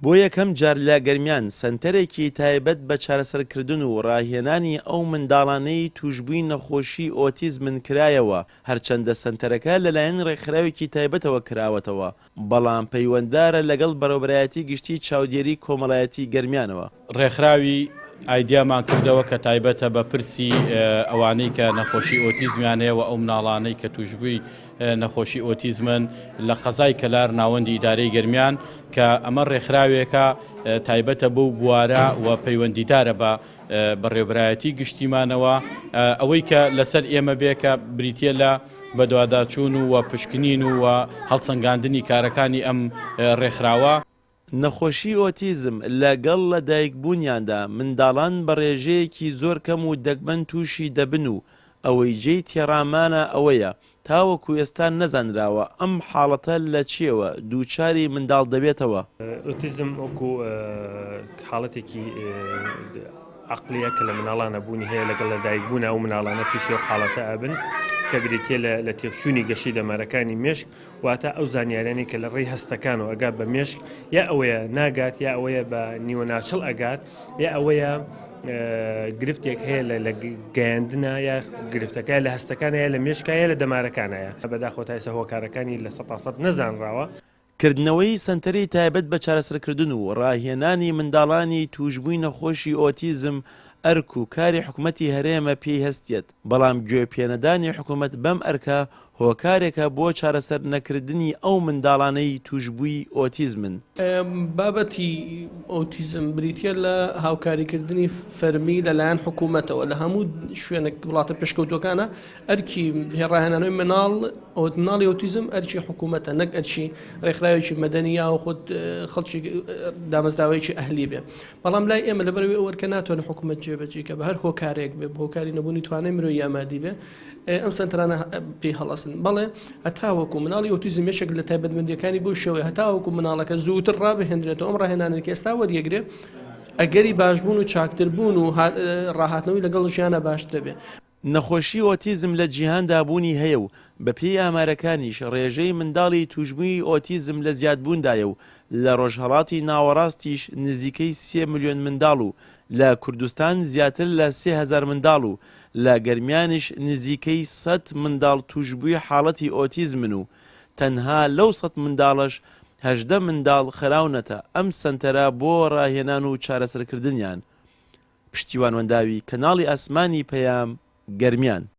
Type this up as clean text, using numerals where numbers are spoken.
بۆ یەکەم جار لە گەرمیان سەنتەرێکی تایبەت بە چارەسەرکردن و ڕاهێنانی ئەو منداڵانەی توشبووی نەخۆشی ئۆتیزمن کرایەوە، هەرچەندە سەنتەرەکە لەلایەن ڕێکخراوێکی تایبەتەوە کراوەتەوە، بەڵام پەیوەنددارە لەگەڵ بەڕێوەبەرایەتی گشتی چاودێری کۆمەڵایەتی گەرمیانەوە. ڕێکخراوی ئایدیامان کردەوە کە تایبەتە بە پرسی ئەوانەی کە نەخۆشی ئۆتیزمیانەیە و ئەو مناڵانەی کە توشبووی نەخۆشی ئۆتیزمن لە قەزای کەلار ناوەندی ئیدارەی گەرمیان کە ئەمە ڕێکخراوێکە تایبەتە بەو بوارە و پەیوەندیدارە بە بەڕێوەبەرایەتی گشتیمانەوە ئەوەی کە لەسەر ئێمە بێ کە بریتە لە بەدواداچوون و پشکنین و هەڵسەنگاندنی کارەکانی ئەم ڕێکخراوە. نەخۆشی ئۆتیزم لەگەڵ لەدایکبوونیاندا منداڵان بە ڕێژەیەکی زۆر کەم و دەگمەن تووشی دەبن و ئەوەی جێی تێڕامانە ئەوەیە تاوەکو ئێستا نەزانراوە ئەم حاڵەتە لە چیەوە دووچاری منداڵ دەبێتەوە. ئۆتیزم وەکو حاڵەتێکی عقلیە کە لە مناڵانە بوونی هەیە لەگەڵ لەدایکبوون ئەو مناڵانە پیشێ حاڵەتە ئەبن کە بریتە لە تێکچوونی گەشی دەمارەکانی مێشک واتە ئەو زانیاریانەی کە لە ڕێی هەستەکان و ئەگات بە مێشک یا ئەوەیە ناگات یا ئەوەیە بە نیوەناچڵ ئەگات یا ئەوەیە گرفتێک هەیە لە گەیاندنە یا گرفتەکە لە هەستەکانەیە لە مێشکایە لە دەمارەکانایە بەداخۆتایسە هۆکارەکانی لە 100% نەزانراوە. کردنەوەی سەنتەری تایبەت بە چارەسەرکردن و ڕاهێنانی منداڵانی توشبووی نەخۆشی ئۆتیزم ئەرک و کاری حکوومەتی هەرێمە پێی هەستێت، بەڵام گوێپێنەدانی حکوومەت بەم ئەرکە هۆکارێکە بۆ چارەسەر نەکردنی ئەو منداڵانەی توشبووی ئۆتیزمن. بابەتی ئۆتیزم بریتە لە هاوکاریکردنی فەرمی لەلایەن حکوومەتەوە لە هەموو شوێنێک وڵاتە پێشکەوتەکانە ئەرکی هێڕاهێنانەوەی مناڵی ئۆتیزم ئەرکی حکوومەتە نەک ئەرچی ڕێکخراوێکی مەدەنی یا خۆت خەڵکی دامەزراوەیەکی ئەهلی بێ، بەڵام لای ئێمە لەبەرەوەی ئەوەرکە ناتوانێت حکوومەت جێبەجێ کە بە هەر هۆکارێک بێ بە هۆکاری نەبوونی توانای مرۆیی ئامادی بێ ئەم سنترانە پێی هەڵەسن. بەڵێ هەتاوەکو مناڵی ئۆتیزم یەکێک لە تایبەتمەندیەکانی بۆ شێوەیە هەتاوەکو مناڵەکە زووتر ڕابهێنرێتەوە ئەم ڕاهێنانێکی ئێستا وەریەگرێ ئەگەری باشبوون و چاکتربوون و ڕاهاتنەوەی لەگەڵ ژیانە باشتر بێ. نەخۆشی ئۆتیزم لە جیهاندا بوونی هەیە و بەپێی ئامارەکانیش ڕێژەی منداڵی توشبووی ئۆتیزم لە زیادبووندایە و لە ڕۆژهەڵاتی ناوەڕاستیش نزیکەی 3 ملیۆن منداڵ و لە کوردستان زیاتر لە 3000 منداڵ و لە گەرمیانش نزیکەی 100 منداڵ توشبووی حاڵەتی ئۆتیزمن و تەنها لەو 100 منداڵش 18 منداڵ خراونەتە ئەم سەنتەرە بۆ ڕاهێنان و چارەسەرکردنیان. پشتیوانوەنداوی کەناڵی ئاسمانی پەیام گەرمیان.